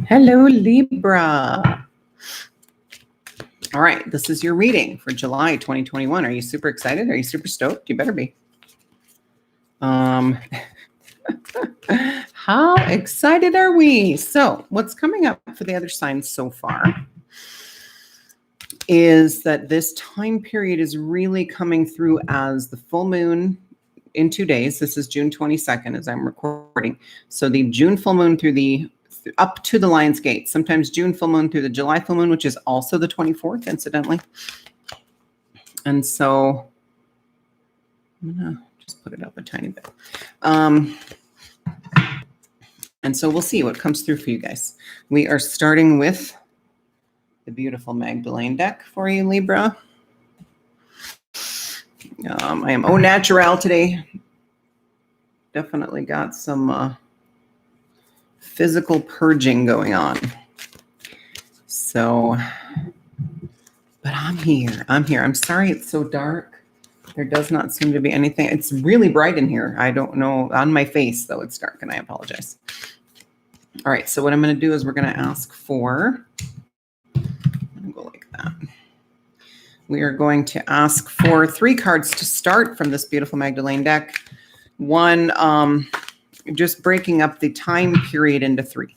Hello, Libra. All right, this is your reading for July 2021. Are you super excited? Are you super stoked? You better be. How excited are we? So what's coming up for the other signs so far is that this time period is really coming through as the full moon in 2 days. This is June 22nd as I'm recording. So the June full moon up to the Lion's Gate, sometimes June full moon through the July full moon, which is also the 24th, incidentally. And so I'm going to just put it up a tiny bit. And so we'll see what comes through for you guys. We are starting with the beautiful Magdalene deck for you, Libra. I am au naturel today. Definitely got some physical purging going on. So, but I'm here. I'm sorry it's so dark. There does not seem to be anything. It's really bright in here. I don't know. On my face, though, it's dark, and I apologize. All right, so what I'm going to do is we're going to ask for, I'm going to go like that. We are going to ask for 3 cards to start from this beautiful Magdalene deck. One, just breaking up the time period into 3.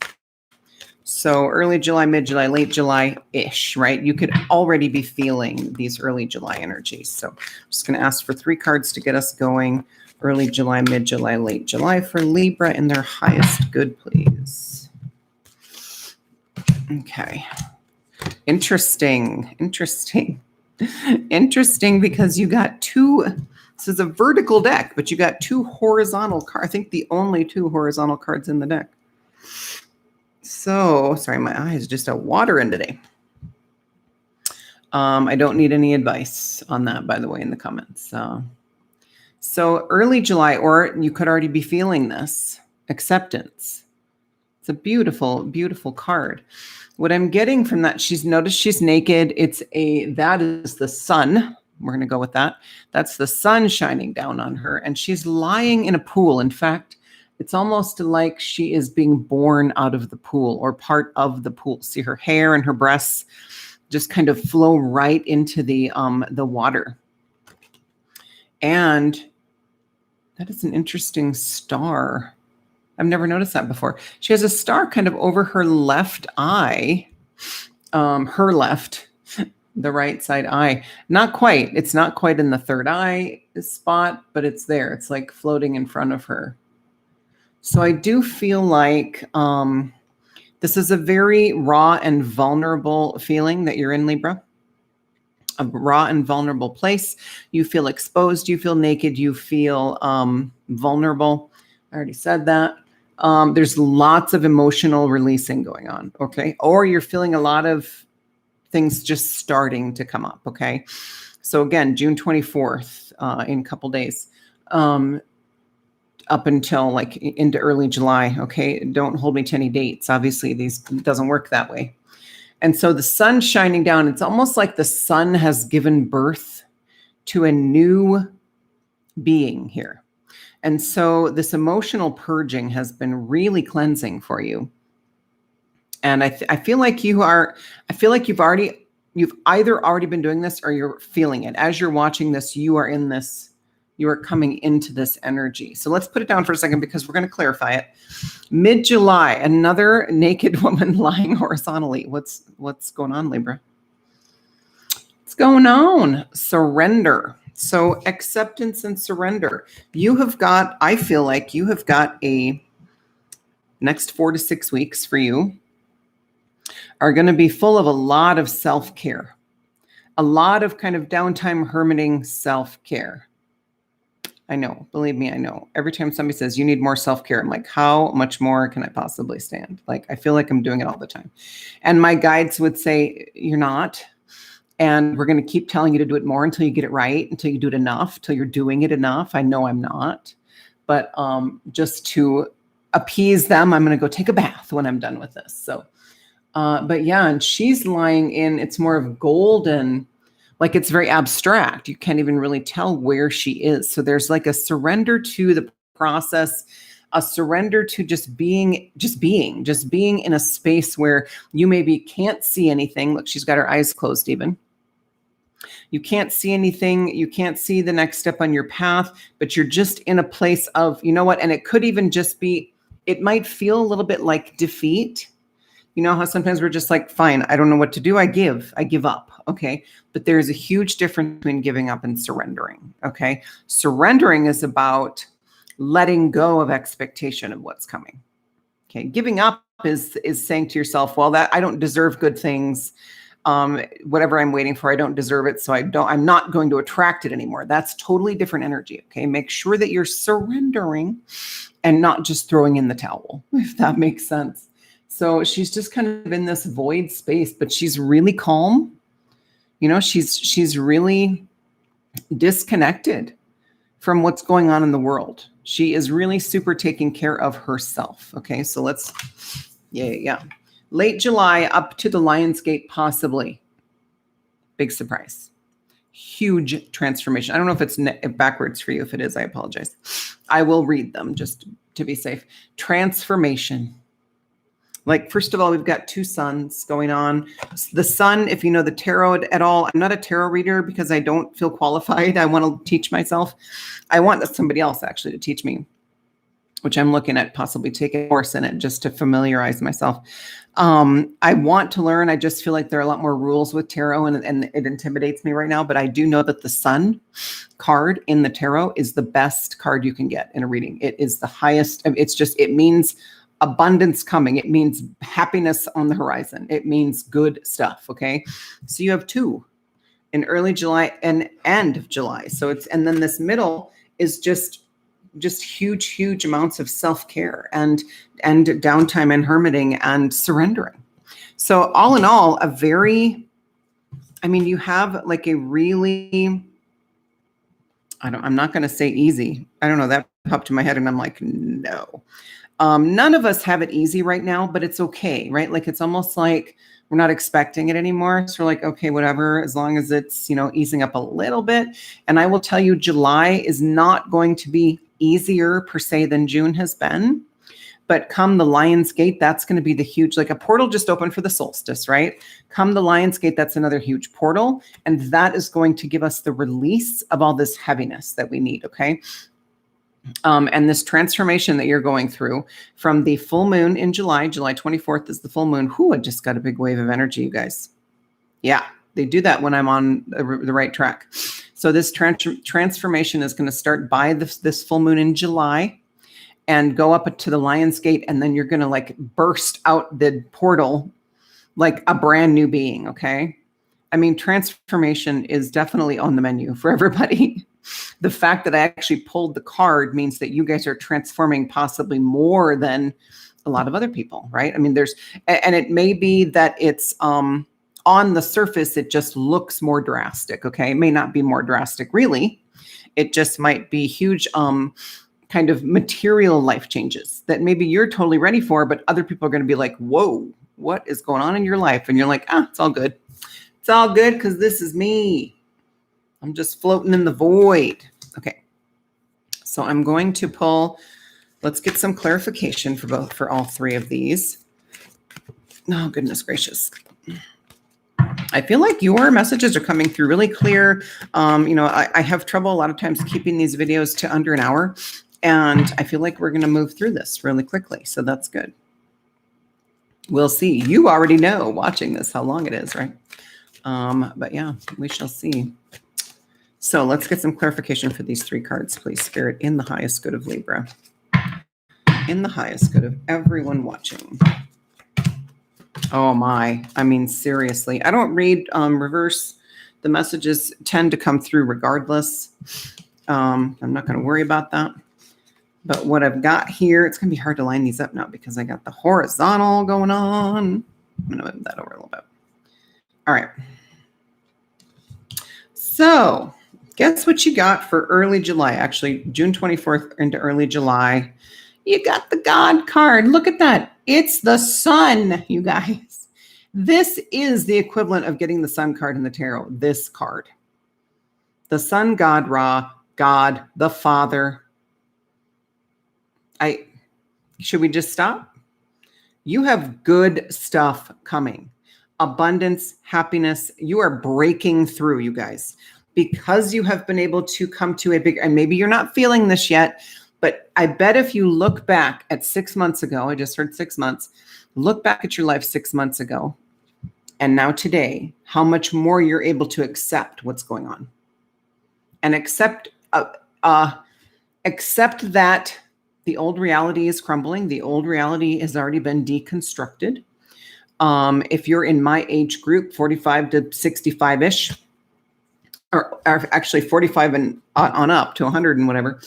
So early July, mid-July, late July-ish, right? You could already be feeling these early July energies. So I'm just going to ask for 3 cards to get us going. Early July, mid-July, late July for Libra in their highest good, please. Okay. Interesting because you got 2. This is a vertical deck, but you got 2 horizontal cards. I think the only 2 horizontal cards in the deck. So, sorry, my eyes just out watering today. I don't need any advice on that, by the way, in the comments. So early July, or you could already be feeling this, acceptance. It's a beautiful, beautiful card. What I'm getting from that, noticed she's naked. That is the sun. We're going to go with that. That's the sun shining down on her. And she's lying in a pool. In fact, it's almost like she is being born out of the pool or part of the pool. See, her hair and her breasts just kind of flow right into the water. And that is an interesting star. I've never noticed that before. She has a star kind of over her left eye, her left, the right side eye. Not quite. It's not quite in the third eye spot, but it's there. It's like floating in front of her. So I do feel like this is a very raw and vulnerable feeling that you're in, Libra. A raw and vulnerable place. You feel exposed. You feel naked. You feel vulnerable. I already said that. There's lots of emotional releasing going on, okay? Or you're feeling a lot of things just starting to come up, okay? So again, June 24th, in a couple days, up until like into early July, okay? Don't hold me to any dates. Obviously, it doesn't work that way. And so the sun shining down, it's almost like the sun has given birth to a new being here. And so this emotional purging has been really cleansing for you. And I feel like you've either already been doing this or you're feeling it. As you're watching this, you are coming into this energy. So let's put it down for a second because we're going to clarify it. Mid-July, another naked woman lying horizontally. What's going on, Libra? What's going on? Surrender. So acceptance and surrender. I feel like you have got a next 4 to 6 weeks for you are going to be full of a lot of self-care, a lot of kind of downtime, hermiting self-care. I know, believe me, I know. Every time somebody says you need more self-care, I'm like, how much more can I possibly stand? Like, I feel like I'm doing it all the time. And my guides would say, you're not. And we're going to keep telling you to do it more until you get it right, until you do it enough, until you're doing it enough. I know I'm not. But just to appease them, I'm going to go take a bath when I'm done with this. So, but yeah, and she's lying in, it's more of golden, like it's very abstract. You can't even really tell where she is. So there's like a surrender to the process a surrender to just being in a space where you maybe can't see anything. Look, she's got her eyes closed even. You can't see anything. You can't see the next step on your path, but you're just in a place of, you know what? And it could even just be, it might feel a little bit like defeat. You know how sometimes we're just like, fine, I don't know what to do. I give up. Okay. But there's a huge difference between giving up and surrendering. Okay. Surrendering is about letting go of expectation of what's coming. Okay. Giving up is saying to yourself, well, that I don't deserve good things. Whatever I'm waiting for, I don't deserve it. So I'm not going to attract it anymore. That's totally different energy. Okay. Make sure that you're surrendering and not just throwing in the towel, if that makes sense. So she's just kind of in this void space, but she's really calm. You know, she's really disconnected from what's going on in the world. She is really super taking care of herself. Okay. So let's, yeah. Late July up to the Lion's Gate, possibly. Big surprise. Huge transformation. I don't know if it's backwards for you. If it is, I apologize. I will read them just to be safe. Transformation. Like, first of all, we've got two suns going on. The sun, if you know the tarot at all, I'm not a tarot reader because I don't feel qualified. I want to teach myself. I want somebody else actually to teach me, which I'm looking at possibly taking a course in it just to familiarize myself. I want to learn. I just feel like there are a lot more rules with tarot and it intimidates me right now. But I do know that the sun card in the tarot is the best card you can get in a reading. It is the highest. It means abundance coming. It means happiness on the horizon. It means good stuff. Okay. So you have two in early July and end of July. And then this middle is just huge amounts of self-care and downtime and hermiting and surrendering. So all in all, you have like a really, I'm not going to say easy. I don't know, that popped in my head and I'm like, no. None of us have it easy right now, but it's okay, right? Like, it's almost like we're not expecting it anymore. So we're like, okay, whatever, as long as it's, easing up a little bit. And I will tell you, July is not going to be easier per se than June has been. But come the Lion's Gate, that's going to be the huge, like a portal just opened for the solstice, right? Come the Lion's Gate, that's another huge portal. And that is going to give us the release of all this heaviness that we need, okay? And this transformation that you're going through from the full moon in July 24th is the full moon. I just got a big wave of energy, you guys. Yeah, they do that when I'm on the right track. So this transformation is going to start by this full moon in July and go up to the Lion's Gate. And then you're going to like burst out the portal like a brand new being. Okay. I mean, transformation is definitely on the menu for everybody. The fact that I actually pulled the card means that you guys are transforming possibly more than a lot of other people, right? I mean, and it may be that it's on the surface, it just looks more drastic, okay? It may not be more drastic, really. It just might be huge kind of material life changes that maybe you're totally ready for, but other people are going to be like, whoa, what is going on in your life? And you're like, it's all good. It's all good because this is me. I'm just floating in the void. Okay. So I'm going to pull, let's get some clarification for all three of these. Oh, goodness gracious. I feel like your messages are coming through really clear. I have trouble a lot of times keeping these videos to under an hour, and I feel like we're going to move through this really quickly. So that's good. We'll see. You already know watching this how long it is, right? But yeah, we shall see. So let's get some clarification for these three cards, please, Spirit, in the highest good of Libra. In the highest good of everyone watching. Oh my, I mean, seriously. I don't read reverse. The messages tend to come through regardless. I'm not going to worry about that. But what I've got here, it's going to be hard to line these up now because I got the horizontal going on. I'm going to move that over a little bit. All right. So guess what you got for early July? Actually, June 24th into early July. You got the God card. Look at that. It's the sun, you guys. This is the equivalent of getting the sun card in the tarot. This card. The sun god Ra, God, the Father. Should we just stop? You have good stuff coming. Abundance, happiness. You are breaking through, you guys, because you have been able to come to a big, and maybe you're not feeling this yet, but I bet if you look back at 6 months ago, I just heard 6 months, look back at your life 6 months ago, and now today, how much more you're able to accept what's going on. And accept that the old reality is crumbling. The old reality has already been deconstructed. If you're in my age group, 45 to 65-ish, or actually 45 and on up to 100 and whatever.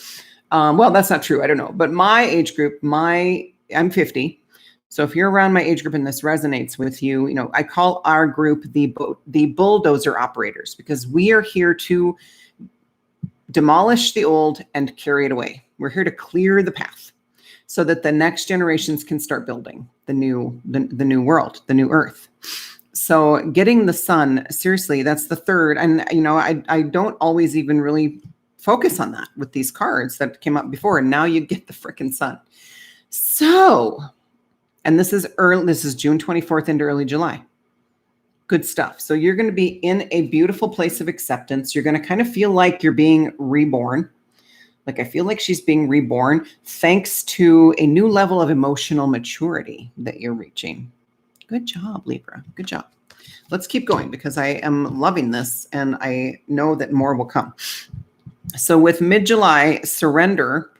Well, that's not true. I don't know. But my age group, I'm 50. So if you're around my age group and this resonates with you, you know, I call our group the bulldozer operators, because we are here to demolish the old and carry it away. We're here to clear the path so that the next generations can start building the new world, the new earth. So getting the sun, seriously, that's the third. And, you know, I don't always even really focus on that with these cards that came up before. And now you get the frickin' sun. So, and this is June 24th into early July. Good stuff. So you're going to be in a beautiful place of acceptance. You're going to kind of feel like you're being reborn. Like, I feel like she's being reborn thanks to a new level of emotional maturity that you're reaching. Good job, Libra. Good job. Let's keep going because I am loving this and I know that more will come. So with mid-July, surrender,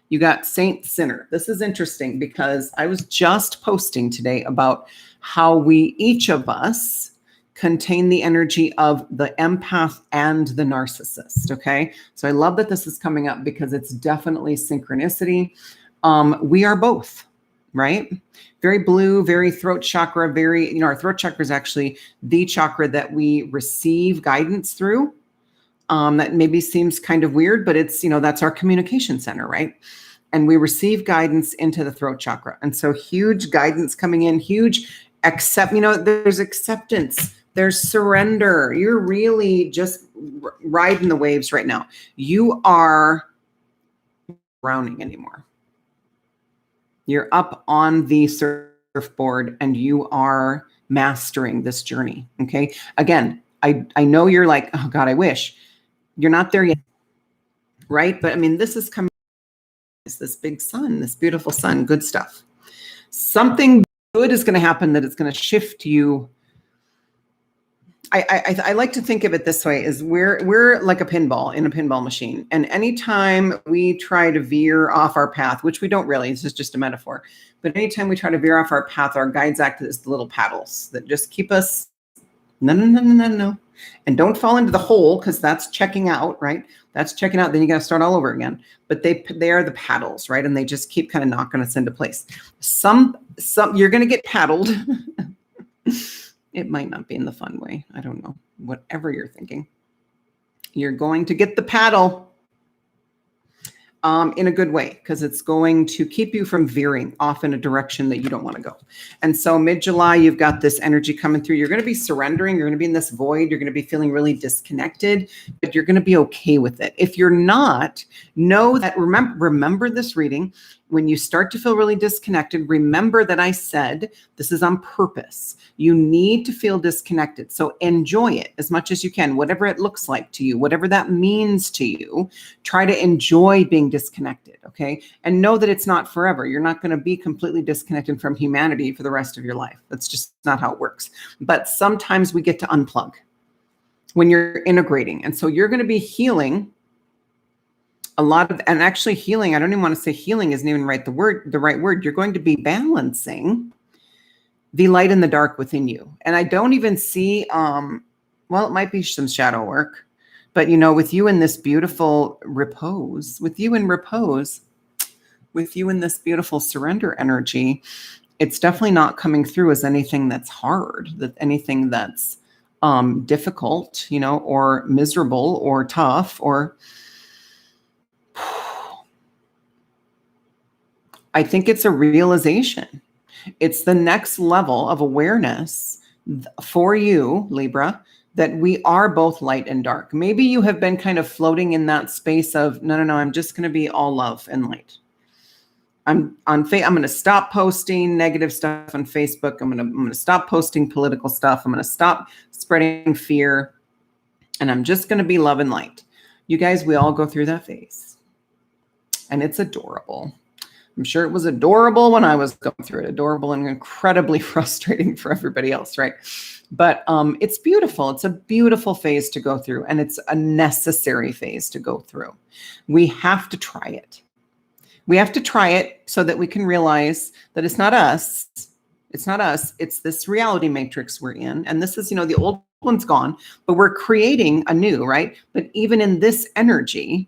you got Saint Sinner. This is interesting because I was just posting today about how we, each of us, contain the energy of the empath and the narcissist, okay? So I love that this is coming up because it's definitely synchronicity. We are both, right? Very blue, very throat chakra, very, you know, our throat chakra is actually the chakra that we receive guidance through. That maybe seems kind of weird, but it's, you know, that's our communication center, right? And we receive guidance into the throat chakra. And so huge guidance coming in, huge there's acceptance. There's surrender. You're really just riding the waves right now. You are drowning anymore. You're up on the surfboard and you are mastering this journey. Okay. Again, I know you're like, oh God, I wish. You're not there yet. Right. But I mean, this is coming. It's this big sun, this beautiful sun, good stuff. Something good is going to happen that it's going to shift you. I like to think of it this way: is we're like a pinball in a pinball machine, and anytime we try to veer off our path, which we don't really, this is just a metaphor, but anytime we try to veer off our path, our guides act as the little paddles that just keep us no, and don't fall into the hole because that's checking out, right? That's checking out. Then you got to start all over again. But they are the paddles, right? And they just keep kind of knocking us into place. Some you're going to get paddled. It might not be in the fun way. I don't know. Whatever you're thinking. You're going to get the paddle in a good way because it's going to keep you from veering off in a direction that you don't want to go. And so mid-July, you've got this energy coming through. You're going to be surrendering. You're going to be in this void. You're going to be feeling really disconnected, but you're going to be okay with it. If you're not, know that, remember this reading. When you start to feel really disconnected, remember that I said this is on purpose. You need to feel disconnected. So enjoy it as much as you can, whatever it looks like to you, whatever that means to you. Try to enjoy being disconnected, okay? And know that it's not forever. You're not going to be completely disconnected from humanity for the rest of your life. That's just not how it works. But sometimes we get to unplug when you're integrating. And so you're going to be healing a lot of, and actually healing, I don't even want to say healing isn't even the right word. You're going to be balancing the light and the dark within you. And I don't even see, well, it might be some shadow work, but you know, with you in this beautiful repose, with you in this beautiful surrender energy, it's definitely not coming through as anything that's hard, anything that's difficult, you know, or miserable or tough or, I think it's a realization. It's the next level of awareness for you, Libra, that we are both light and dark. Maybe you have been kind of floating in that space of, no, I'm just going to be all love and light. I'm going to stop posting negative stuff on Facebook. I'm going to stop posting political stuff. I'm going to stop spreading fear. And I'm just going to be love and light. You guys, we all go through that phase. And it's adorable. I'm sure it was adorable when I was going through it. Adorable and incredibly frustrating for everybody else, right? But it's beautiful. It's a beautiful phase to go through. And it's a necessary phase to go through. We have to try it. We have to try it so that we can realize that it's not us. It's not us. It's this reality matrix we're in. And this is, the old one's gone, but we're creating a new, right? But even in this energy,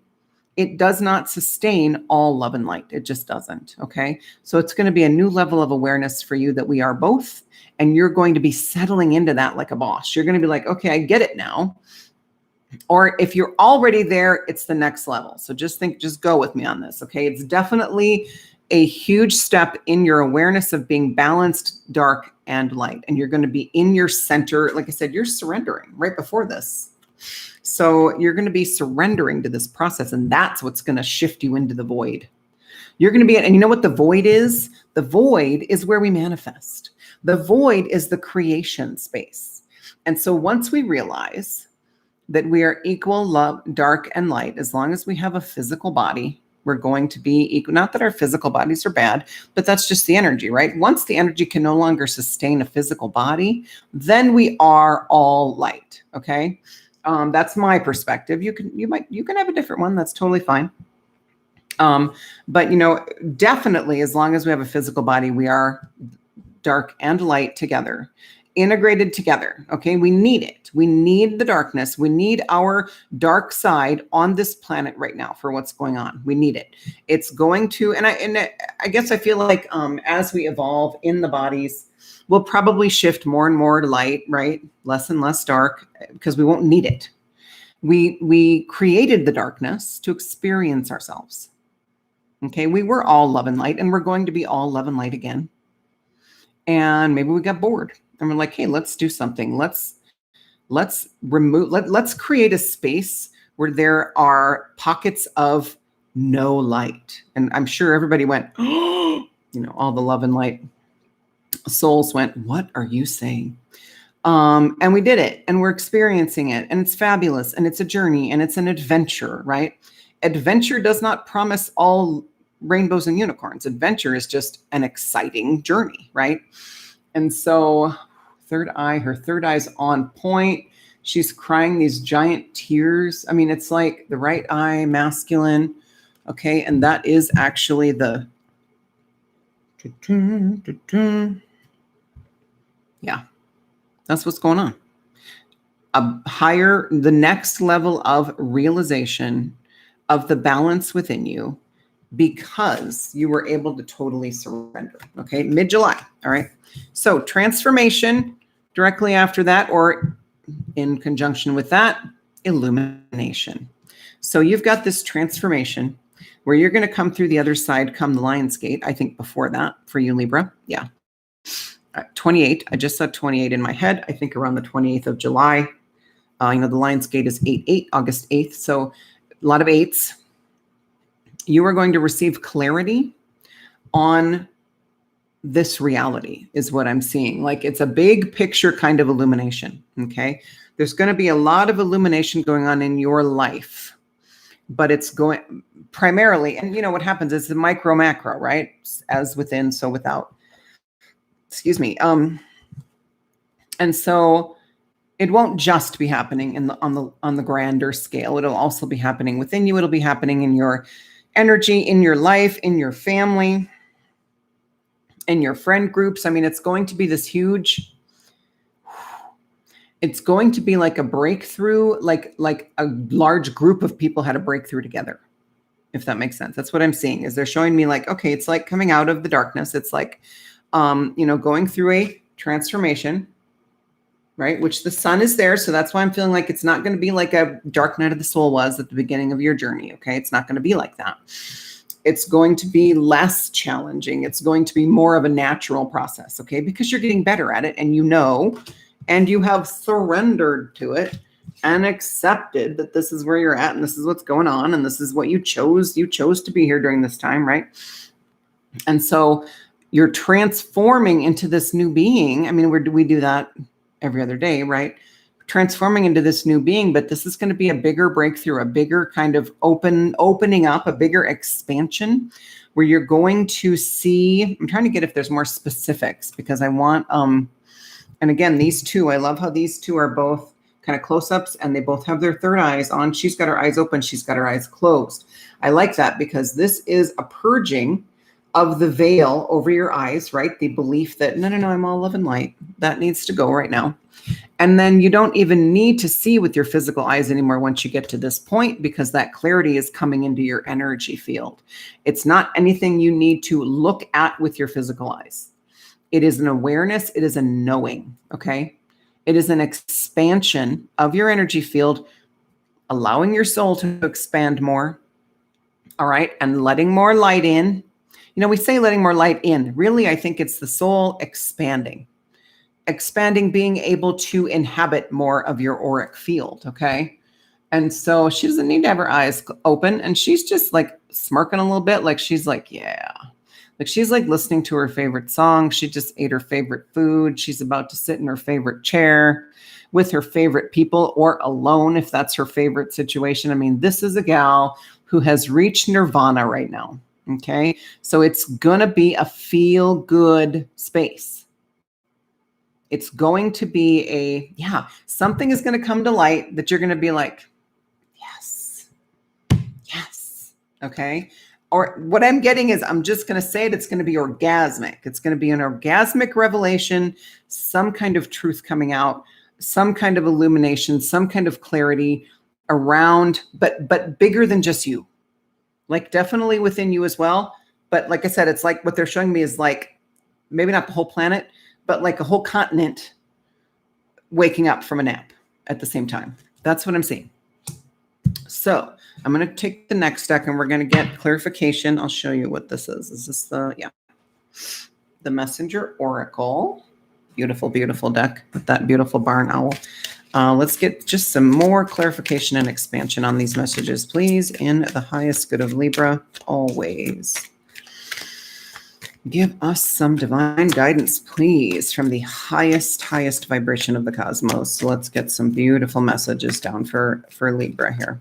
it does not sustain all love and light. It just doesn't. Okay. So it's going to be a new level of awareness for you that we are both. And you're going to be settling into that like a boss. You're going to be like, okay, I get it now. Or if you're already there, it's the next level. So just go with me on this. Okay. It's definitely a huge step in your awareness of being balanced, dark and light. And you're going to be in your center. Like I said, you're surrendering right before this. So you're going to be surrendering to this process. And that's what's going to shift you into the void. You're going to be, and you know what the void is? The void is where we manifest. The void is the creation space. And so once we realize that we are equal love, dark and light, as long as we have a physical body, we're going to be equal. Not that our physical bodies are bad, but that's just the energy, right? Once the energy can no longer sustain a physical body, then we are all light. Okay. That's my perspective. You can have a different one. That's totally fine. But definitely as long as we have a physical body, we are dark and light together. Integrated together. Okay. We need it. We need the darkness. We need our dark side on this planet right now for what's going on. We need it. It's going to, and I guess I feel like, as we evolve in the bodies, we'll probably shift more and more to light, right? Less and less dark because we won't need it. We created the darkness to experience ourselves. Okay. We were all love and light and we're going to be all love and light again. And maybe we got bored. And we're like, hey, let's do something. Let's create a space where there are pockets of no light. And I'm sure everybody went, all the love and light souls went, what are you saying? And we did it and we're experiencing it and it's fabulous and it's a journey and it's an adventure, right? Adventure does not promise all rainbows and unicorns. Adventure is just an exciting journey, right? And so her third eye's on point. She's crying these giant tears. I mean, it's like the right eye, masculine. Okay. And that is actually the, yeah, that's what's going on. The next level of realization of the balance within you because you were able to totally surrender. Okay. Mid-July. All right. So transformation directly after that, or in conjunction with that, illumination. So you've got this transformation where you're going to come through the other side, come the Lion's Gate. I think before that for you, Libra. Yeah. 28. I just saw 28 in my head. I think around the 28th of July. The Lion's Gate is 8/8, August 8th. So a lot of eights. You are going to receive clarity on this reality is what I'm seeing. Like it's a big picture kind of illumination. Okay. There's going to be a lot of illumination going on in your life, but it's going primarily, and what happens is the micro macro, right? As within, so without, excuse me. And so it won't just be happening on the grander scale. It'll also be happening within you. It'll be happening in your energy, in your life, in your family, in your friend groups. I mean, it's going to be this huge, it's going to be like a breakthrough, like a large group of people had a breakthrough together, if that makes sense. That's what I'm seeing is they're showing me like, okay, it's like coming out of the darkness. It's like, going through a transformation, right? Which the sun is there. So that's why I'm feeling like it's not going to be like a dark night of the soul was at the beginning of your journey. Okay. It's not going to be like that. It's going to be less challenging. It's going to be more of a natural process. Okay. Because you're getting better at it and and you have surrendered to it and accepted that this is where you're at and this is what's going on. And this is what you chose. You chose to be here during this time, right? And so you're transforming into this new being. I mean, we do that every other day, right? Transforming into this new being, but this is going to be a bigger breakthrough, a bigger kind of opening up, a bigger expansion where you're going to see, I'm trying to get if there's more specifics because I want, and again, these two, I love how these two are both kind of close-ups and they both have their third eyes on. She's got her eyes open. She's got her eyes closed. I like that because this is a purging of the veil over your eyes, right? The belief that, no, I'm all love and light. That needs to go right now. And then you don't even need to see with your physical eyes anymore once you get to this point because that clarity is coming into your energy field. It's not anything you need to look at with your physical eyes. It is an awareness. It is a knowing, okay? It is an expansion of your energy field, allowing your soul to expand more, all right? And letting more light in. You know, we say letting more light in. Really, I think it's the soul expanding, being able to inhabit more of your auric field, okay? And so she doesn't need to have her eyes open, and she's just like smirking a little bit, like she's like, yeah. Like she's like listening to her favorite song. She just ate her favorite food. She's about to sit in her favorite chair with her favorite people or alone if that's her favorite situation. I mean, this is a gal who has reached nirvana right now. Okay. So it's going to be a feel good space. It's going to be something is going to come to light that you're going to be like, yes. Okay. Or what I'm getting is, I'm just going to say it, it's going to be orgasmic. It's going to be an orgasmic revelation, some kind of truth coming out, some kind of illumination, some kind of clarity around, but bigger than just you. Like definitely within you as well. But like I said, it's like what they're showing me is like, maybe not the whole planet, but like a whole continent waking up from a nap at the same time. That's what I'm seeing. So I'm going to take the next deck and we're going to get clarification. I'll show you what this is. Is this the Messenger Oracle? Beautiful, beautiful deck with that beautiful barn owl. Let's get just some more clarification and expansion on these messages, please. In the highest good of Libra, always. Give us some divine guidance, please, from the highest vibration of the cosmos. So let's get some beautiful messages down for Libra here.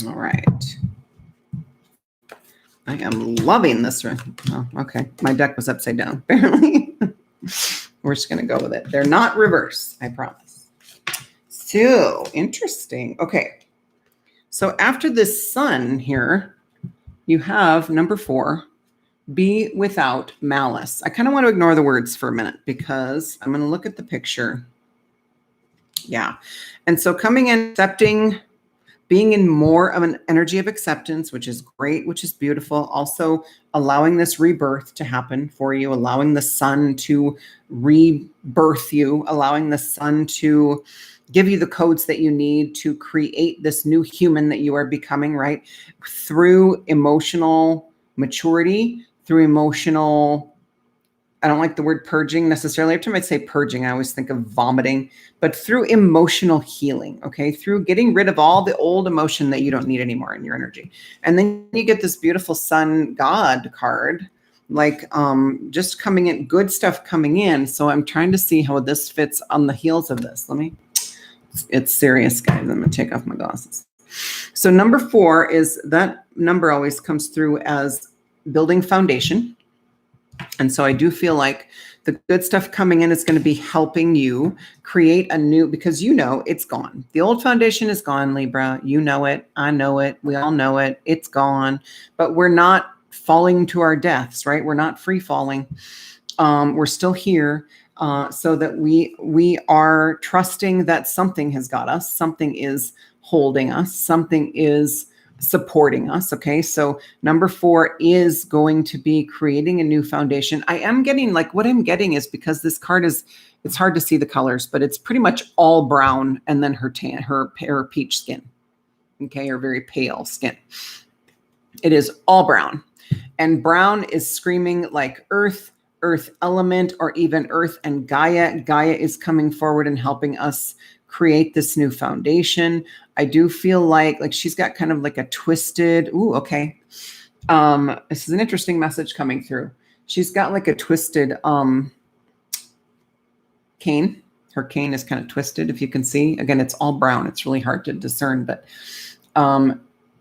All right. I am loving this. Oh, okay. My deck was upside down, apparently. We're just going to go with it. They're not reverse, I promise. So interesting. Okay. So after this sun here, you have number 4, be without malice. I kind of want to ignore the words for a minute because I'm going to look at the picture. Yeah. And so coming in, accepting, being in more of an energy of acceptance, which is great, which is beautiful. Also allowing this rebirth to happen for you, allowing the sun to rebirth you, allowing the sun to give you the codes that you need to create this new human that you are becoming, right? Through emotional maturity, through emotional, I don't like the word purging necessarily. Every time I say purging, I always think of vomiting, but through emotional healing, okay? Through getting rid of all the old emotion that you don't need anymore in your energy. And then you get this beautiful sun god card, like just coming in, good stuff coming in. So I'm trying to see how this fits on the heels of this. It's serious, guys. I'm going to take off my glasses. So number 4 is, that number always comes through as building foundation. And so I do feel like the good stuff coming in is going to be helping you create a new, because you know it's gone. The old foundation is gone, Libra. You know it. I know it. We all know it. It's gone. But we're not falling to our deaths, right? We're not free falling. We're still here. So that we are trusting that something has got us, something is holding us, something is supporting us. Okay. So number 4 is going to be creating a new foundation. I am getting, like, what I'm getting is, because this card is, it's hard to see the colors, but it's pretty much all brown, and then her tan, her peach skin. Okay. Or very pale skin. It is all brown, and brown is screaming like earth element, or even earth and Gaia. Gaia is coming forward and helping us create this new foundation. I do feel like she's got kind of like a twisted, This is an interesting message coming through. She's got like a twisted cane. Her cane is kind of twisted, if you can see. Again, it's all brown. It's really hard to discern, but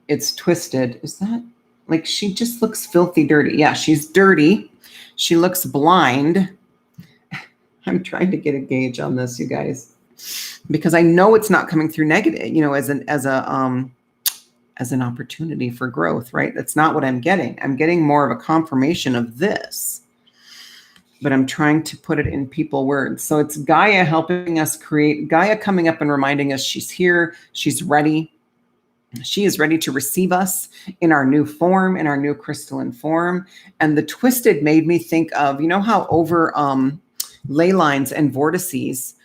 it's twisted. Is that like, she just looks filthy dirty? Yeah, she's dirty. She looks blind. I'm trying to get a gauge on this, you guys, because I know it's not coming through negative, you know, as an opportunity for growth, right? That's not what I'm getting. I'm getting more of a confirmation of this, but I'm trying to put it in people words. So it's Gaia helping us create, Gaia coming up and reminding us she's here, she's ready. She is ready to receive us in our new form, in our new crystalline form. And the twisted made me think of, you know how over ley lines and vortices,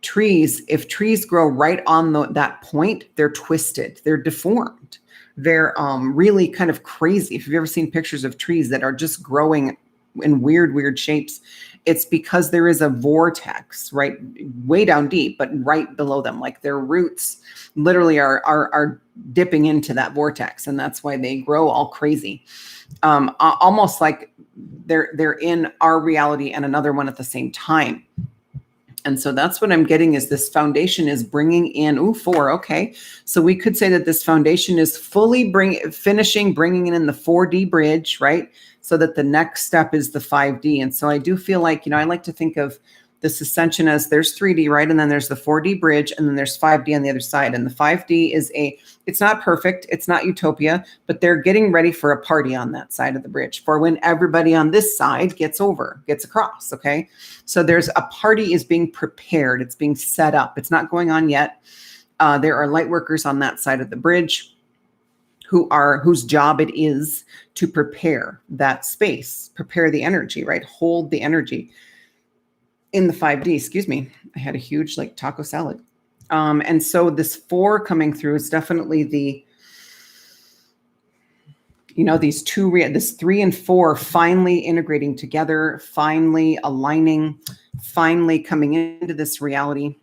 trees, if trees grow right on that point, they're twisted, they're deformed. They're really kind of crazy. If you've ever seen pictures of trees that are just growing in weird shapes, it's because there is a vortex, right, way down deep, but right below them, like their roots literally are dipping into that vortex, and that's why they grow all crazy, almost like they're in our reality and another one at the same time. And so that's what I'm getting, is this foundation is bringing in, 4, okay. So we could say that this foundation is fully bringing in the 4D bridge, right? So that the next step is the 5D. And so I do feel like, you know, I like to think of this ascension as there's 3D, right? And then there's the 4D bridge, and then there's 5D on the other side. And the 5D is it's not perfect, it's not utopia, but they're getting ready for a party on that side of the bridge for when everybody on this side gets across, okay? So there's a party is being prepared, it's being set up. It's not going on yet. There are light workers on that side of the bridge whose job it is to prepare that space, prepare the energy, right? Hold the energy in the 5D, excuse me. I had a huge like taco salad. And so this 4 coming through is definitely the, you know, this 3 and 4 finally integrating together, finally aligning, finally coming into this reality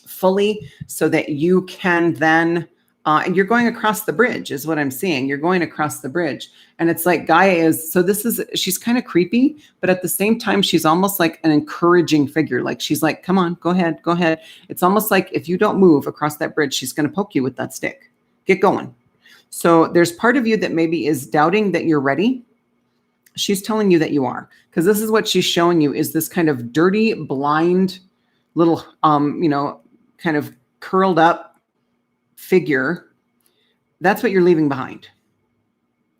fully, so that you can then, and you're going across the bridge is what I'm seeing. You're going across the bridge. And it's like Gaia is, so she's kind of creepy, but at the same time, she's almost like an encouraging figure. Like she's like, come on, go ahead. It's almost like if you don't move across that bridge, she's going to poke you with that stick. Get going. So there's part of you that maybe is doubting that you're ready. She's telling you that you are, because this is what she's showing you, is this kind of dirty, blind little, you know, kind of curled up figure. That's what you're leaving behind.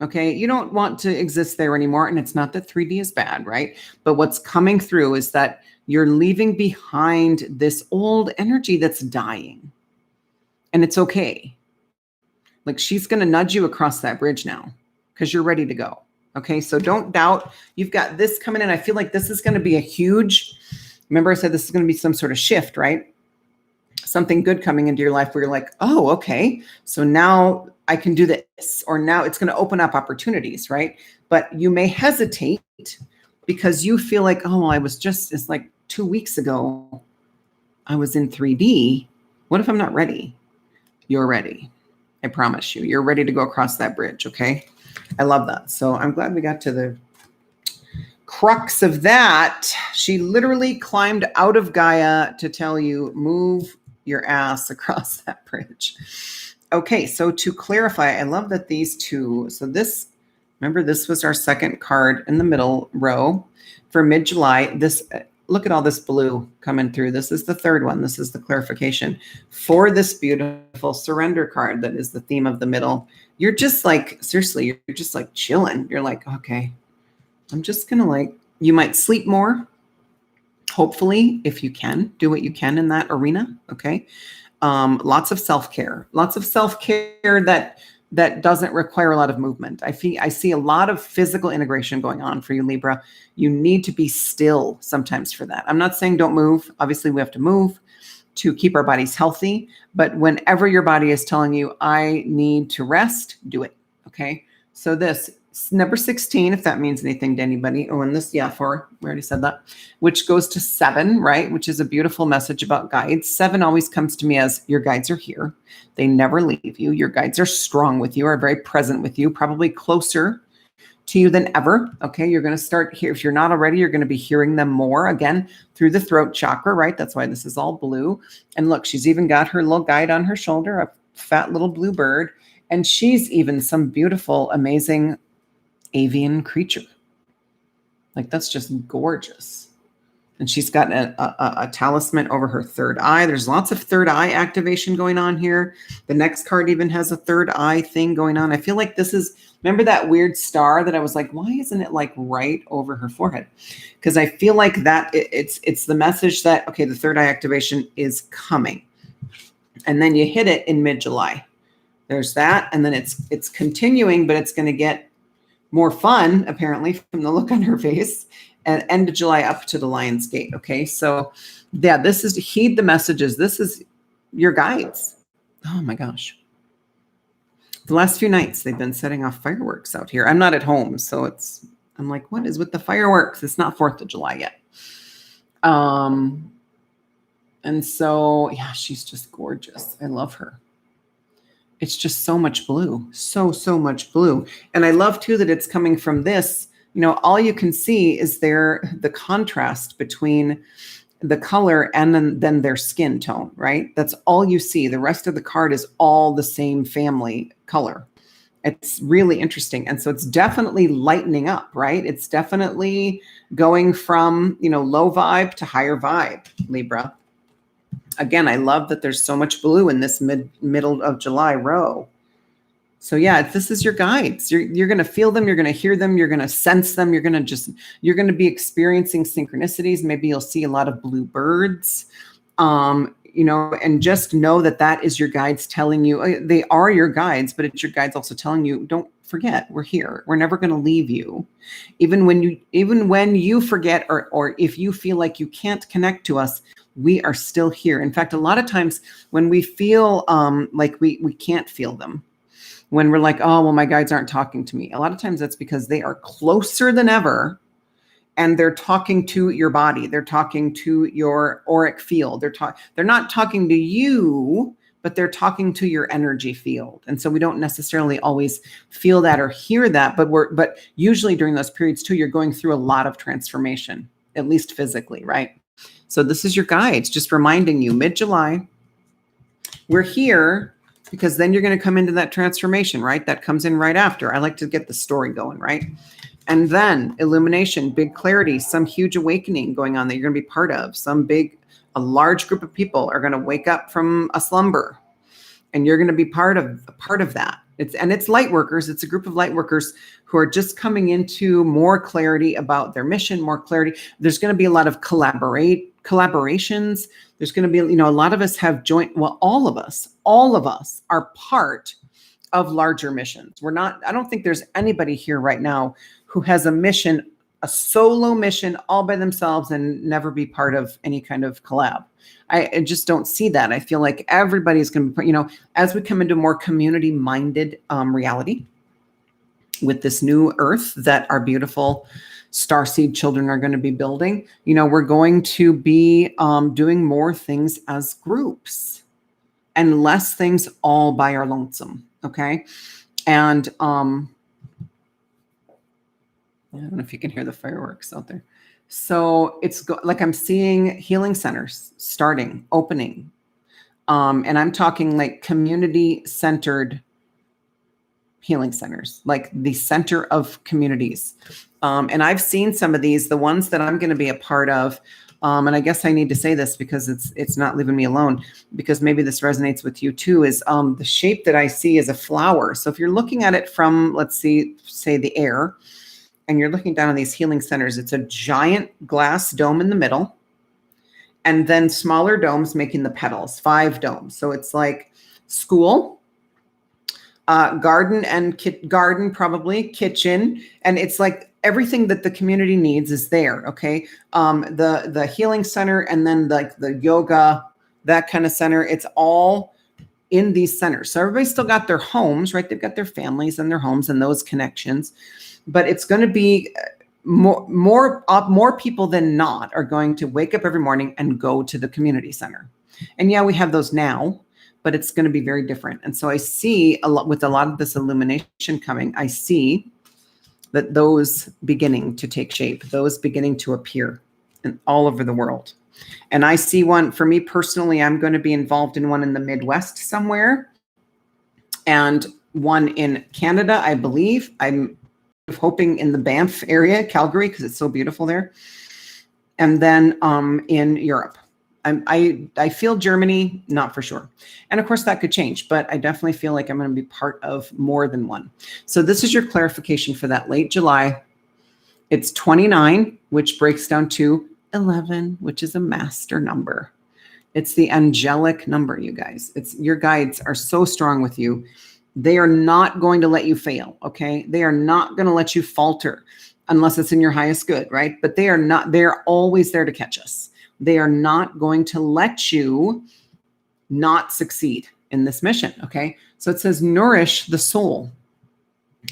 Okay. You don't want to exist there anymore. And it's not that 3D is bad, right? But what's coming through is that you're leaving behind this old energy that's dying. And it's okay. Like she's going to nudge you across that bridge now because you're ready to go. Okay. So don't doubt. You've got this coming in. I feel like this is going to be a huge, remember I said this is going to be some sort of shift, right? Something good coming into your life where you're like, oh, okay, so now I can do this, or now it's going to open up opportunities, right? But you may hesitate because you feel like, oh, well, it's like 2 weeks ago, I was in 3D. What if I'm not ready? You're ready. I promise you, you're ready to go across that bridge, okay? I love that. So I'm glad we got to the crux of that. She literally climbed out of Gaia to tell you, move your ass across that bridge. Okay, so to clarify, I love that these two, so this, remember this was our second card in the middle row for mid-July. This, look at all this blue coming through. This is the third one. This is the clarification for this beautiful surrender card that is the theme of the middle. You're just like, seriously, you're just like chilling. You're like, okay, I'm just going to like, you might sleep more. Hopefully, if you can, do what you can in that arena. Okay. Lots of self-care that doesn't require a lot of movement. I see a lot of physical integration going on for you, Libra. You need to be still sometimes for that. I'm not saying don't move. Obviously, we have to move to keep our bodies healthy. But whenever your body is telling you, I need to rest, do it. Okay. So this, Number 16, if that means anything to anybody. Oh, and this, yeah, 4, we already said that, which goes to 7, right? Which is a beautiful message about guides. 7 always comes to me as your guides are here. They never leave you. Your guides are strong with you, are very present with you, probably closer to you than ever. Okay, you're going to start here. If you're not already, you're going to be hearing them more again through the throat chakra, right? That's why this is all blue. And look, she's even got her little guide on her shoulder, a fat little blue bird. And she's even some beautiful, amazing avian creature. Like, that's just gorgeous. And she's got a talisman over her third eye. There's lots of third eye activation going on here. The next card even has a third eye thing going on. I feel like this is, remember that weird star that I was like, why isn't it like right over her forehead? Because I feel like that it's the message that, okay, the third eye activation is coming. And then you hit it in mid-July. There's that. And then it's continuing, but it's going to get more fun, apparently, from the look on her face, and end of July up to the Lion's Gate. Okay. So yeah, this is to heed the messages. This is your guides. Oh my gosh. The last few nights they've been setting off fireworks out here. I'm not at home. So I'm like, what is with the fireworks? It's not 4th of July yet. And so, yeah, she's just gorgeous. I love her. It's just so much blue, so much blue. And I love too that it's coming from this, all you can see is the contrast between the color and then their skin tone, right? That's all you see. The rest of the card is all the same family color. It's really interesting. And so it's definitely lightening up, right? It's definitely going from, low vibe to higher vibe, Libra. Again, I love that there's so much blue in this middle of July row. So yeah, this is your guides. You're going to feel them. You're going to hear them. You're going to sense them. You're going to be experiencing synchronicities. Maybe you'll see a lot of blue birds, and just know that is your guides telling you, they are your guides, but it's your guides also telling you, don't forget, we're here. We're never going to leave you. Even when you forget, or if you feel like you can't connect to us, we are still here. In fact, a lot of times when we feel like we can't feel them, when we're like, oh, well, my guides aren't talking to me. A lot of times that's because they are closer than ever, and they're talking to your body. They're talking to your auric field. They're not talking to you, but they're talking to your energy field. And so we don't necessarily always feel that or hear that, but usually during those periods too, you're going through a lot of transformation, at least physically, right? So this is your guides, just reminding you, mid-July, we're here, because then you're going to come into that transformation, right? That comes in right after. I like to get the story going, right? And then illumination, big clarity, some huge awakening going on that you're going to be part of. A large group of people are going to wake up from a slumber, and you're going to be part of that. It's light workers. It's a group of light workers who are just coming into more clarity about their mission, more clarity. There's going to be a lot of collaborations. There's going to be, a lot of us have all of us are part of larger missions. I don't think there's anybody here right now who has a mission, a solo mission all by themselves and never be part of any kind of collab. I just don't see that. I feel like everybody's going to be, as we come into a more community-minded reality with this new earth that our beautiful starseed children are going to be building, we're going to be doing more things as groups and less things all by our lonesome. Okay. And I don't know if you can hear the fireworks out there. So it's like I'm seeing healing centers opening. And I'm talking like community-centered healing centers, like the center of communities. And I've seen some of these, the ones that I'm going to be a part of. And I guess I need to say this because it's not leaving me alone, because maybe this resonates with you too, is the shape that I see is a flower. So if you're looking at it from, let's see, say the air, and you're looking down on these healing centers, it's a giant glass dome in the middle, and then smaller domes making the petals, 5 domes. So it's like school, garden, probably kitchen. And it's like everything that the community needs is there. Okay. The healing center, and then like the yoga, that kind of center, it's all in these centers. So everybody's still got their homes, right? They've got their families and their homes and those connections, but it's going to be more people than not are going to wake up every morning and go to the community center. And yeah, we have those now, but it's going to be very different. And so I see with a lot of this illumination coming, I see that those beginning to take shape, those beginning to appear all over the world. And I see one for me personally, I'm going to be involved in one in the Midwest somewhere and one in Canada, I believe. I'm hoping in the Banff area, Calgary, because it's so beautiful there. And then in Europe. I feel Germany, not for sure. And of course that could change, but I definitely feel like I'm going to be part of more than one. So this is your clarification for that late July. It's 29, which breaks down to 11, which is a master number. It's the angelic number, you guys. It's your guides are so strong with you. They are not going to let you fail, okay? They are not going to let you falter unless it's in your highest good, right? But they are not, they're always there to catch us. They are not going to let you not succeed in this mission, okay? So it says nourish the soul.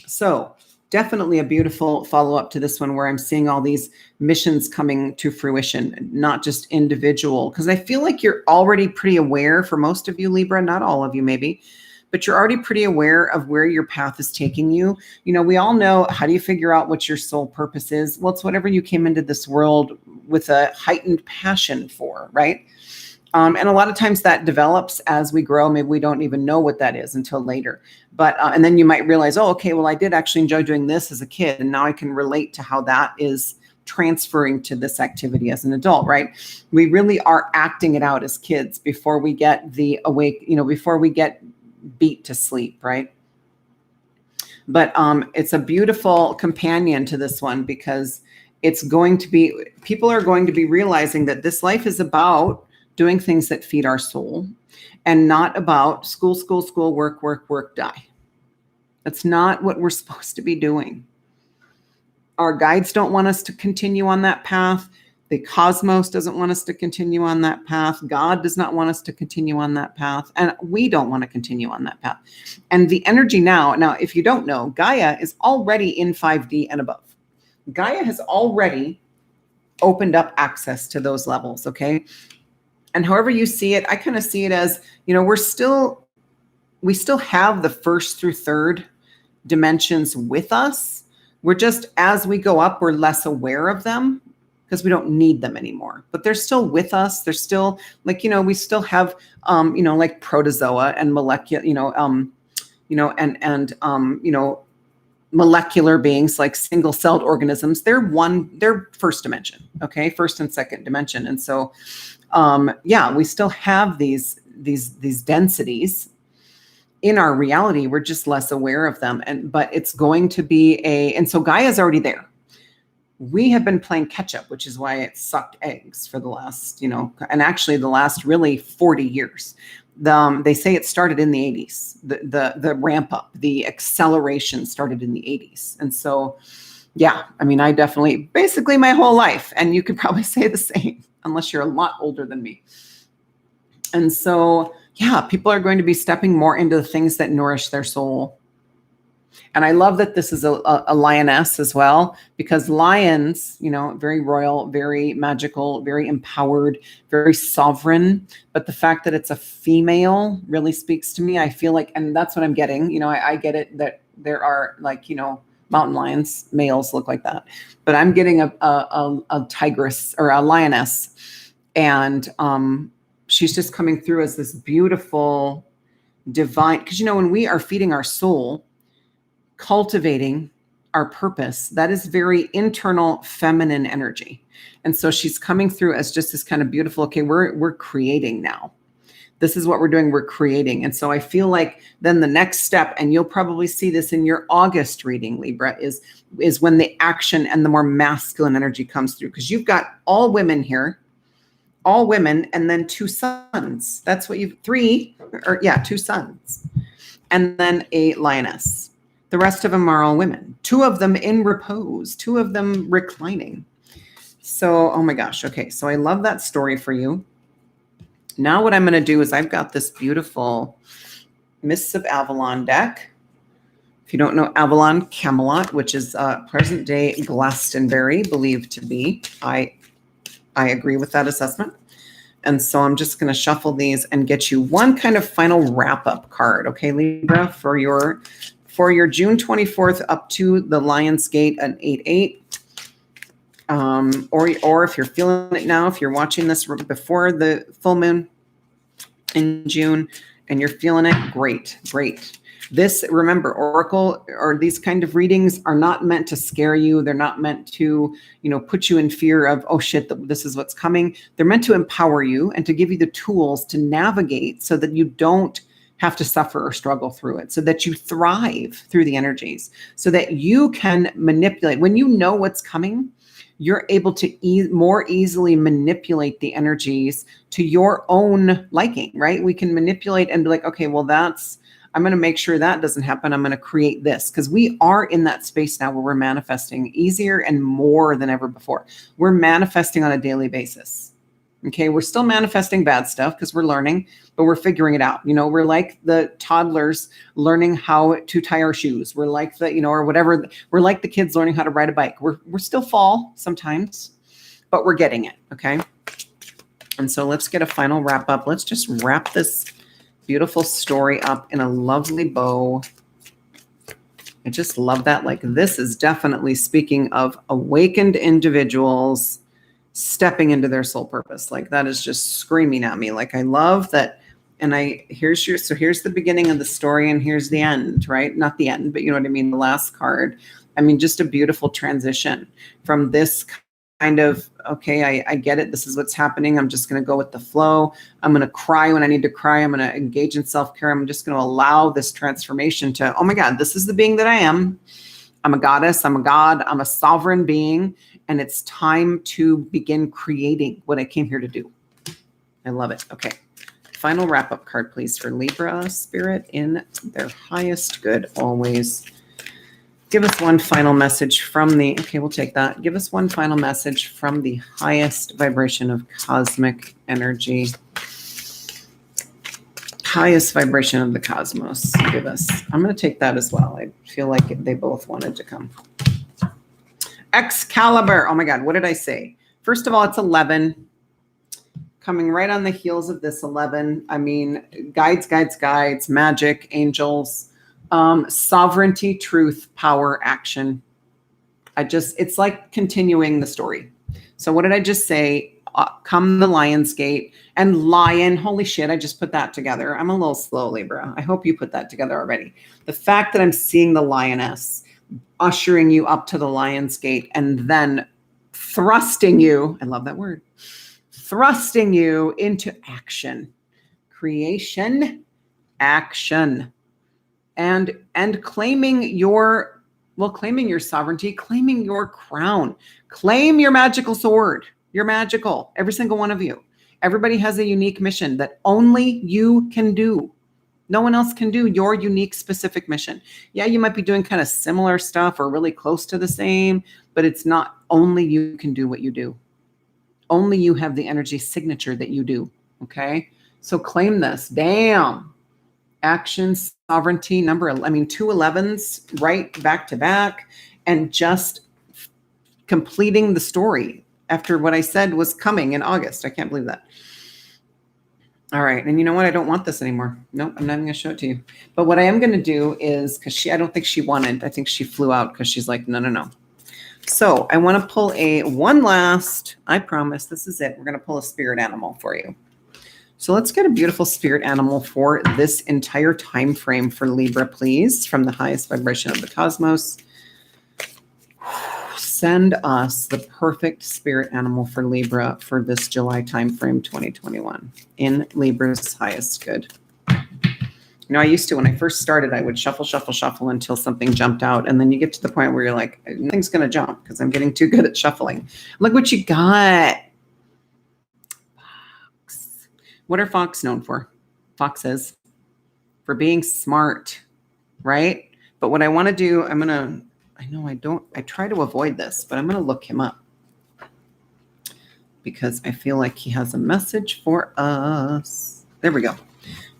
So definitely a beautiful follow-up to this one where I'm seeing all these missions coming to fruition, not just individual, because I feel like you're already pretty aware for most of you, Libra, not all of you maybe, but you're already pretty aware of where your path is taking you. You know, we all know, how do you figure out what your soul purpose is? Well, it's whatever you came into this world with a heightened passion for, right? And a lot of times that develops as we grow. Maybe we don't even know what that is until later. But and then you might realize, oh, okay, well, I did actually enjoy doing this as a kid, and now I can relate to how that is transferring to this activity as an adult, right? We really are acting it out as kids before we get the awake, you know, before we get beat to sleep, right? But it's a beautiful companion to this one because it's going to be, people are going to be realizing that this life is about doing things that feed our soul and not about school, work, die. That's not what we're supposed to be doing. Our guides don't want us to continue on that path. The cosmos doesn't want us to continue on that path. God does not want us to continue on that path. And we don't want to continue on that path. And the energy now, if you don't know, Gaia is already in 5D and above. Gaia has already opened up access to those levels, okay? And however you see it, I kind of see it as, you know, we still have the first through third dimensions with us. We're just, as we go up, we're less aware of them because we don't need them anymore, but they're still with us. They're still like, you know, we still have, you know, like protozoa and molecular, molecular beings like single-celled organisms. They're first dimension, okay, first and second dimension. And so, yeah, we still have these densities in our reality. We're just less aware of them. But it's going to be and so Gaia's already there. We have been playing catch up, which is why it sucked eggs for the last, you know, and actually the last really 40 years. They say it started in the 80s. The ramp up, the acceleration started in the 80s. And so, yeah, I mean, I definitely, basically my whole life, and you could probably say the same, unless you're a lot older than me. And so, yeah, people are going to be stepping more into the things that nourish their soul. And I love that this is a lioness as well, because lions, you know, very royal, very magical, very empowered, very sovereign. But the fact that it's a female really speaks to me. I feel like, and that's what I'm getting, you know, I get it that there are like, you know, mountain lions, males look like that. But I'm getting a tigress or a lioness. And she's just coming through as this beautiful divine, because, you know, when we are feeding our soul, cultivating our purpose, that is very internal feminine energy. And so she's coming through as just this kind of beautiful, okay, we're creating now. This is what we're doing. We're creating. And so I feel like then the next step, and you'll probably see this in your August reading, Libra, is when the action and the more masculine energy comes through, because you've got all women here, all women, and then two sons. That's what two sons, and then a lioness. The rest of them are all women, two of them in repose, two of them reclining. So, oh my gosh. Okay. So I love that story for you. Now what I'm going to do is I've got this beautiful Mists of Avalon deck. If you don't know Avalon Camelot, which is present day Glastonbury, believed to be, I agree with that assessment. And so I'm just going to shuffle these and get you one kind of final wrap-up card, okay, Libra, for your June 24th up to the Lion's Gate at 8/8. Or if you're feeling it now, if you're watching this before the full moon in June and you're feeling it, great. This, remember, Oracle or these kind of readings are not meant to scare you. They're not meant to, put you in fear of, oh shit, this is what's coming. They're meant to empower you and to give you the tools to navigate so that you don't have to suffer or struggle through it, so that you thrive through the energies, so that you can manipulate. When you know what's coming, you're able to more easily manipulate the energies to your own liking, right? We can manipulate and be like, okay, well, I'm going to make sure that doesn't happen. I'm going to create this, because we are in that space now where we're manifesting easier and more than ever before. We're manifesting on a daily basis. Okay. We're still manifesting bad stuff because we're learning, but we're figuring it out. We're like the toddlers learning how to tie our shoes. We're like or whatever. We're like the kids learning how to ride a bike. We're still fall sometimes, but we're getting it. Okay. And so let's get a final wrap up. Let's just wrap this beautiful story up in a lovely bow. I just love that. Like, this is definitely speaking of awakened individuals stepping into their soul purpose. Like, that is just screaming at me. Like, I love that. And here's the beginning of the story and here's the end, right? Not the end, but you know what I mean? The last card. I mean, just a beautiful transition from this kind of, okay, I get it. This is what's happening. I'm just going to go with the flow. I'm going to cry when I need to cry. I'm going to engage in self-care. I'm just going to allow this transformation to, oh my God, this is the being that I am. I'm a goddess. I'm a god. I'm a sovereign being. And it's time to begin creating what I came here to do. I love it. Okay. Final wrap-up card, please, for Libra spirit in their highest good always. Give us one final message from we'll take that. Give us one final message from the highest vibration of cosmic energy. Highest vibration of the cosmos. Give us. I'm going to take that as well. I feel like they both wanted to come. Excalibur. Oh my God. What did I say? First of all, it's 11. Coming right on the heels of this 11. I mean, guides, magic, angels. Sovereignty, truth, power, action. It's like continuing the story. So what did I just say? Come the Lion's Gate and lion. Holy shit. I just put that together. I'm a little slow, Libra. I hope you put that together already. The fact that I'm seeing the lioness ushering you up to the Lion's Gate and then thrusting you. I love that word. Thrusting you into action, creation, action. And claiming your sovereignty, claiming your crown, claim your magical sword. You're magical, every single one of you. Everybody has a unique mission that only you can do. No one else can do your unique specific mission. Yeah, you might be doing kind of similar stuff or really close to the same, but it's not. Only you can do what you do. Only you have the energy signature that you do. Okay? So claim this. Damn. Action, sovereignty, two 11s right back to back, and just completing the story after what I said was coming in August. I can't believe that. All right. And you know what? I don't want this anymore. Nope. I'm not even going to show it to you. But what I am going to do is, I don't think she wanted, I think she flew out because she's like, no. So I want to pull one last, I promise this is it. We're going to pull a spirit animal for you. So let's get a beautiful spirit animal for this entire time frame for Libra, please, from the highest vibration of the cosmos. Send us the perfect spirit animal for Libra for this July time frame 2021 in Libra's highest good. I used to, when I first started, I would shuffle until something jumped out. And then you get to the point where you're like, nothing's going to jump because I'm getting too good at shuffling. Look what you got. What are fox known for? Foxes. For being smart, right? But what I want to do, I try to avoid this, but I'm going to look him up. because I feel like he has a message for us. There we go.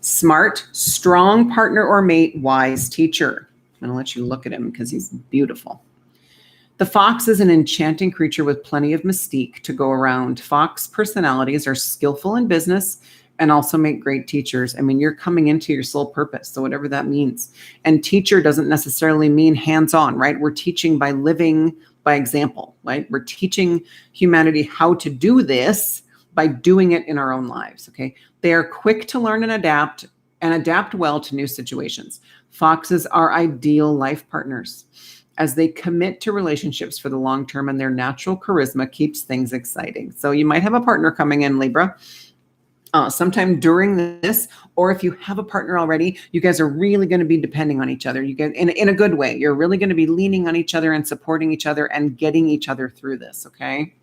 Smart, strong partner or mate, wise teacher. I'm going to let you look at him because he's beautiful. The fox is an enchanting creature with plenty of mystique to go around. Fox personalities are skillful in business and also make great teachers. I mean, you're coming into your soul purpose, so whatever that means. And teacher doesn't necessarily mean hands-on, right? We're teaching by living by example, right? We're teaching humanity how to do this by doing it in our own lives, okay? They are quick to learn and adapt well to new situations. Foxes are ideal life partners as they commit to relationships for the long term, and their natural charisma keeps things exciting. So you might have a partner coming in, Libra, sometime during this, or if you have a partner already, you guys are really going to be depending on each other. You get in a good way. You're really going to be leaning on each other and supporting each other and getting each other through this, okay?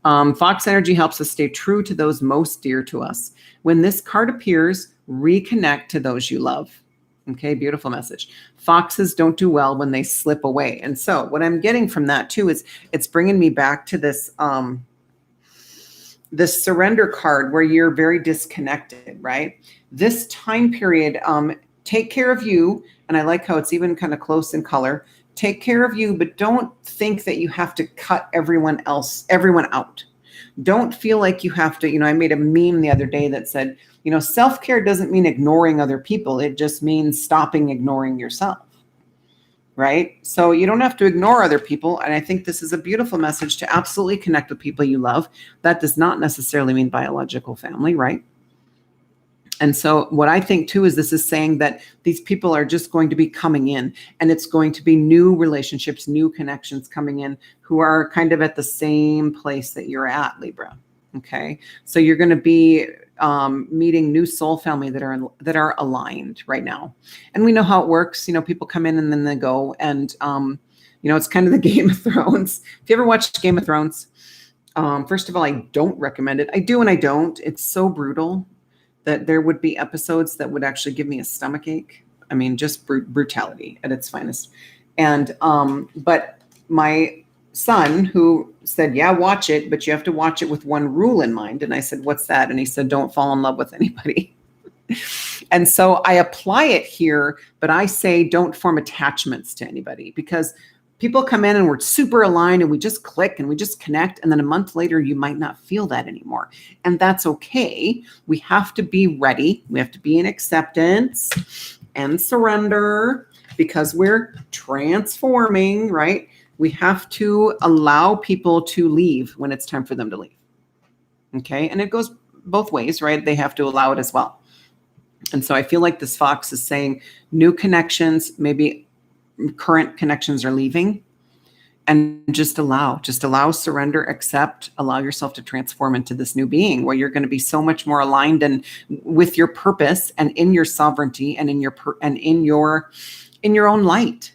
Fox energy helps us stay true to those most dear to us. When this card appears, reconnect to those you love. Okay, beautiful message. Foxes don't do well when they slip away. And so what I'm getting from that too is it's bringing me back to this this surrender card where you're very disconnected, right? This time period, take care of you. And I like how it's even kind of close in color. Take care of you, but don't think that you have to cut everyone out. Don't feel like you have to, I made a meme the other day that said, self-care doesn't mean ignoring other people. It just means stopping ignoring yourself, right? So you don't have to ignore other people. And I think this is a beautiful message to absolutely connect with people you love. That does not necessarily mean biological family, right? And so what I think too is this is saying that these people are just going to be coming in, and it's going to be new relationships, new connections coming in who are kind of at the same place that you're at, Libra. Okay. So you're going to be meeting new soul family that are aligned right now. And we know how it works. People come in and then they go, and it's kind of the Game of Thrones. If you ever watched Game of Thrones, first of all, I don't recommend it. I do and I don't. It's so brutal that there would be episodes that would actually give me a stomach ache. I mean, just brutality at its finest. And, but my son, who said, yeah, watch it, but you have to watch it with one rule in mind. And I said, what's that? And he said, don't fall in love with anybody. And so I apply it here, but I say, don't form attachments to anybody, because people come in and we're super aligned and we just click and we just connect. And then a month later, you might not feel that anymore. And that's okay. We have to be ready. We have to be in acceptance and surrender because we're transforming, right? We have to allow people to leave when it's time for them to leave. Okay. And it goes both ways, right? They have to allow it as well. And so I feel like this fox is saying new connections, maybe current connections are leaving, and just allow, surrender, accept, allow yourself to transform into this new being where you're going to be so much more aligned and with your purpose and in your sovereignty and in your own light,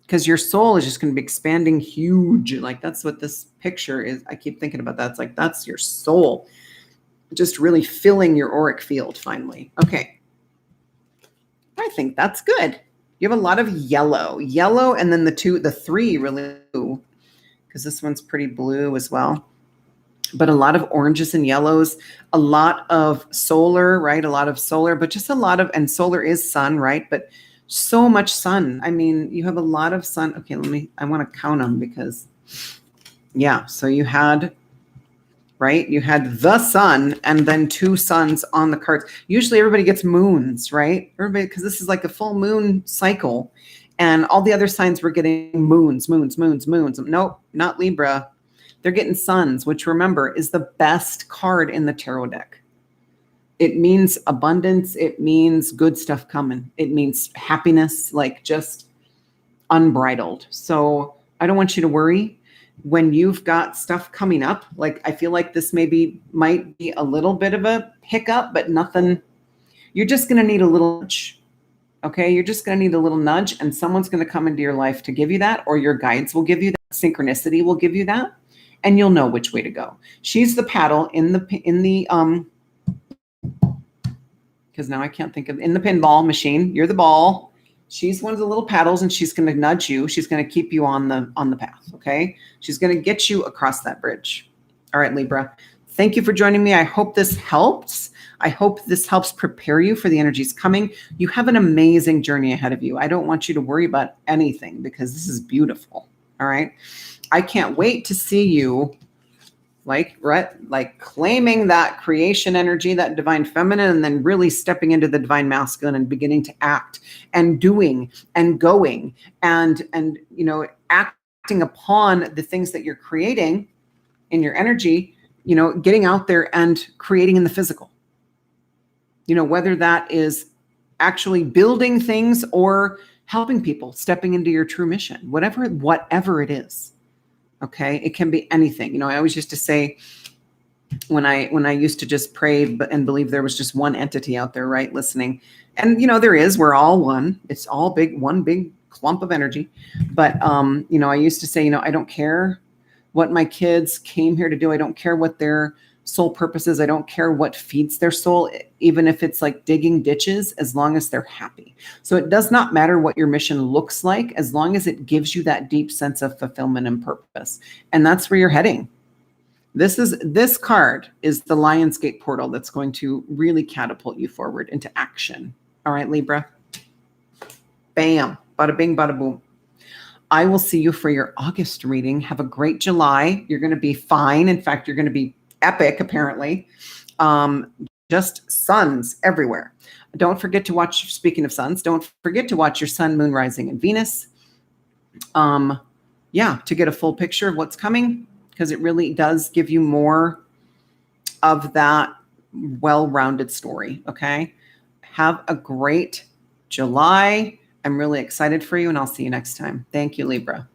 because your soul is just going to be expanding huge. Like that's what this picture is. I keep thinking about that. It's like, that's your soul just really filling your auric field finally. Okay. I think that's good. You have a lot of yellow, and then the three really blue, because this one's pretty blue as well. But a lot of oranges and yellows, a lot of solar, right? A lot of solar, but just a lot of, and solar is sun, right? But so much sun. I mean, you have a lot of sun. Okay, I want to count them because, yeah. So you had, right? You had the sun and then two suns on the cards. Usually everybody gets moons, right? Everybody, because this is like a full moon cycle, and all the other signs were getting moons. Nope, not Libra. They're getting suns, which remember is the best card in the tarot deck. It means abundance. It means good stuff coming. It means happiness, like just unbridled. So I don't want you to worry. When you've got stuff coming up, like I feel like this might be a little bit of a hiccup, but nothing. You're just going to need a little nudge. Okay. You're just going to need a little nudge, and someone's going to come into your life to give you that, or your guides will give you that. Synchronicity will give you that, and you'll know which way to go. She's the paddle in the because now I can't think of in the pinball machine. You're the ball. She's one of the little paddles, and she's going to nudge you. She's going to keep you on the path. Okay. She's going to get you across that bridge. All right, Libra. Thank you for joining me. I hope this helps. I hope this helps prepare you for the energies coming. You have an amazing journey ahead of you. I don't want you to worry about anything because this is beautiful. All right. I can't wait to see you like claiming that creation energy, that divine feminine, and then really stepping into the divine masculine and beginning to act and doing and going and acting upon the things that you're creating in your energy, getting out there and creating in the physical. Whether that is actually building things or helping people, stepping into your true mission, whatever it is. Okay. It can be anything. I always used to say when I used to just pray and believe there was just one entity out there, right, listening. And, there is, we're all one. It's all one big clump of energy. But, I used to say, I don't care what my kids came here to do. I don't care what their soul purpose is. I don't care what feeds their soul, even if it's like digging ditches, as long as they're happy. So it does not matter what your mission looks like, as long as it gives you that deep sense of fulfillment and purpose. And that's where you're heading. This card is the Lionsgate portal that's going to really catapult you forward into action. All right, Libra. Bam. Bada bing, bada boom. I will see you for your August reading. Have a great July. You're going to be fine. In fact, you're going to be epic, apparently. Just suns everywhere. Don't forget to watch, speaking of suns, don't forget to watch your sun, moon, rising, and Venus. To get a full picture of what's coming, because it really does give you more of that well-rounded story. Okay. Have a great July. I'm really excited for you, and I'll see you next time. Thank you, Libra.